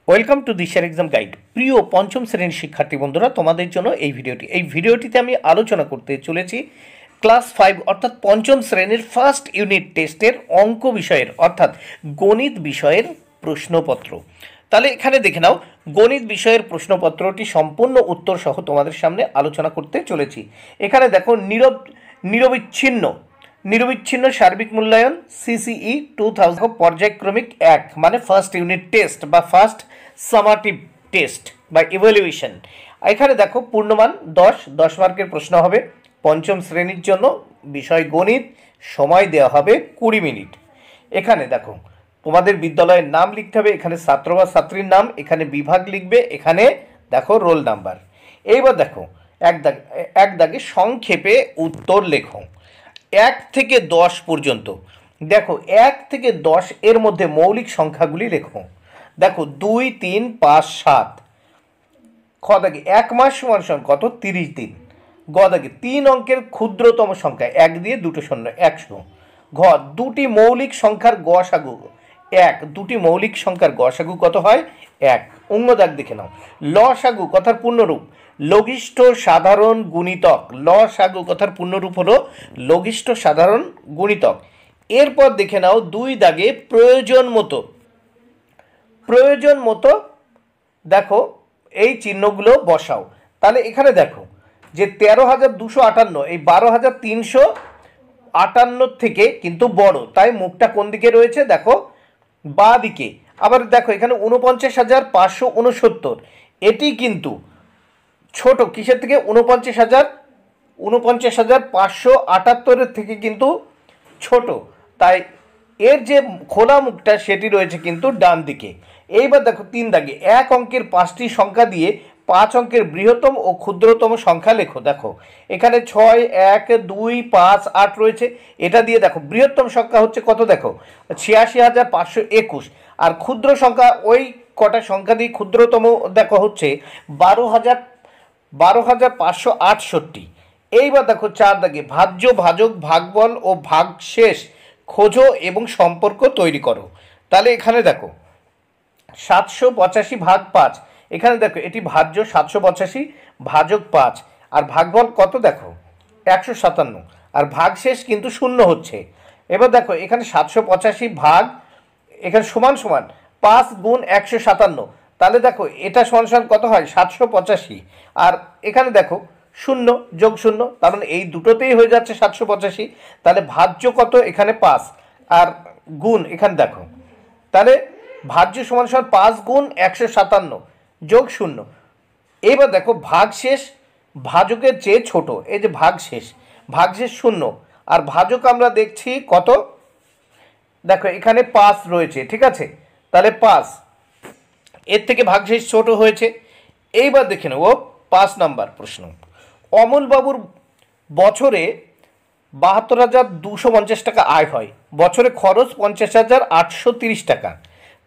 Welcome to দিশার exam guide. প্রিয় পঞ্চম শ্রেণীর শিক্ষার্থী বন্ধুরা, তোমাদের জন্য এই ভিডিওটিতে আমি আলোচনা করতে চলেছি ক্লাস 5 অর্থাৎ পঞ্চম শ্রেণীর ফার্স্ট ইউনিট টেস্টের অঙ্ক বিষয়ের অর্থাৎ গণিত বিষয়ের প্রশ্নপত্র। তাহলে এখানে দেখে নাও, গণিত বিষয়ের প্রশ্নপত্রটি সম্পূর্ণ উত্তর সহ তোমাদের সামনে আলোচনা করতে চলেছি। এখানে দেখো নিরবিচ্ছিন্ন সার্বিক মূল্যায়ন সিসিই 2000 পর্যায়ক্রমিক 1 মানে ফার্স্ট ইউনিট টেস্ট বা ফার্স্ট সামাটিভ টেস্ট বা ইভ্যালুয়েশন। এখানে দেখো পূর্ণমান 10 মার্কের প্রশ্ন হবে পঞ্চম শ্রেণীর জন্য, বিষয় গণিত, সময় দেওয়া হবে 20 মিনিট। এখানে দেখো তোমাদের বিদ্যালয়ের নাম লিখতে হবে, এখানে ছাত্র বা ছাত্রীর নাম, এখানে বিভাগ লিখবে, এখানে দেখো রোল নাম্বার। এইবার দেখো এক দাগে সংক্ষেপে উত্তর লেখো 1 থেকে 10 পর্যন্ত। দেখো 1 থেকে 10 এর মধ্যে মৌলিক সংখ্যাগুলি লেখো। দেখো 2, 3, 5, 7। খ দাগে 1 মাস সমান সমান কত? 30 দিন। গ দাগে 3 অঙ্কের ক্ষুদ্রতম সংখ্যা 1 দিয়ে 2 শূন্য 100। ঘ দুটি মৌলিক সংখ্যার গসাগু 1, দুটি মৌলিক সংখ্যার গসাগু কত হয়? 1। অন্য দাগ দেখে নাও, লসাগু কথার পূর্ণরূপ লঘিষ্ঠ সাধারণ গুণিতক। লসাগু কথার পূর্ণরূপ হলো লঘিষ্ঠ সাধারণ গুণিতক। এরপর দেখে নাও 2 দাগে প্রয়োজন মতো দেখো এই চিহ্নগুলো বসাও। তাহলে এখানে দেখো যে 13,258 এই 12,358 থেকে কিন্তু বড়, তাই মুখটা কোন দিকে রয়েছে? দেখো বাঁ দিকে। আবার দেখো এখানে 49,569 এটি কিন্তু ছোট কিসের থেকে? 49,578 থেকে কিন্তু ছোট, তাই এর যে খোলা মুখটা সেটি রয়েছে কিন্তু ডান দিকে। এইবার দেখো 3 দাগে 1 অঙ্কের 5টি সংখ্যা দিয়ে 5 অঙ্কের বৃহত্তম ও ক্ষুদ্রতম সংখ্যা লেখো। দেখো এখানে 6, 1, 2, 5, 8 রয়েছে, এটা দিয়ে দেখো বৃহত্তম সংখ্যা হচ্ছে কত? দেখো 86,521। আর ক্ষুদ্র সংখ্যা ওই কটা সংখ্যা দিয়ে ক্ষুদ্রতম দেখো হচ্ছে 12,568। এইবার দেখো 4 দাগে ভাজ্য, ভাজক, ভাগফল ও ভাগশেষ খোঁজো এবং সম্পর্ক তৈরি করো। তাহলে এখানে দেখো 785 ভাগ 5, এখানে দেখো এটি ভাজ্য 785, ভাজক 5, আর ভাগফল কত? দেখো 157, আর ভাগশেষ কিন্তু শূন্য হচ্ছে। এবার দেখো এখানে 785 ভাগ এখানে সমান 5 গুণ 157, তাহলে দেখো এটা সমান কত হয়? 785। আর এখানে দেখো 0 যোগ 0, তার মানে এই দুটোতেই হয়ে যাচ্ছে 785। তাহলে ভাজ্য কত? এখানে 5, আর গুণ এখানে দেখো, তাহলে ভাজ্য সমান 5 গুণ 157 যোগ 0। এবার দেখো ভাগশেষ ভাজকের চেয়ে ছোট, এই যে ভাগশেষ 0, আর ভাজক আমরা দেখছি কত? দেখো এখানে 5 রয়েছে, ঠিক আছে, তাহলে 5 এর থেকে ভাগশেষ ছোট হয়েছে। এইবার দেখে নেব 5 নম্বর প্রশ্ন। অমলবাবুর বছরে 72,250 টাকা আয় হয়, বছরে খরচ 50,830 টাকা,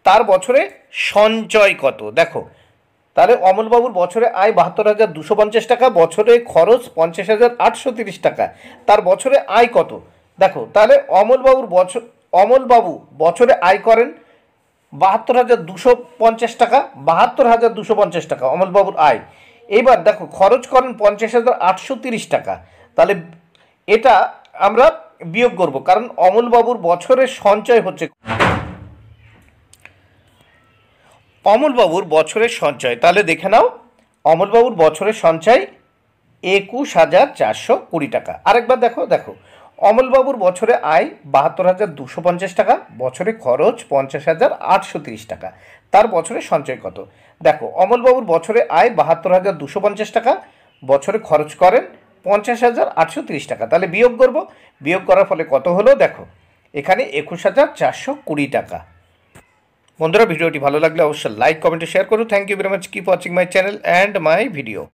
তার বছরে সঞ্চয় কত? দেখো তাহলে অমলবাবুর বছরে আয় 72,250 টাকা, বছরে খরচ 50,830 টাকা, তার বছরে আয় কত? দেখো তাহলে অমলবাবু বছরে আয় করেন 72,250 টাকা, 72,250 টাকা অমলবাবুর আয়। এইবার দেখো খরচ করেন 50,830 টাকা, তাহলে এটা আমরা বিয়োগ করব, কারণ অমলবাবুর বছরের সঞ্চয় হচ্ছে অমলবাবুর বছরের সঞ্চয়। তাহলে দেখে নাও অমলবাবুর বছরের সঞ্চয় 21,420 টাকা। আরেকবার দেখো অমলবাবুর বছরে আয় 72,250 টাকা, বছরে খরচ 50,830 টাকা, তার বছরে সঞ্চয় কত? দেখো অমলবাবুর বছরে আয় 72,250 টাকা, বছরে খরচ করেন 50,830 টাকা, তাহলে বিয়োগ করব, বিয়োগ করার ফলে কত হলো? দেখো এখানে 21,420 টাকা। বন্ধুরা ভিডিওটি ভালো লাগলে অবশ্যই লাইক, কমেন্ট, শেয়ার করো। Thank you very much, keep watching my channel and my video.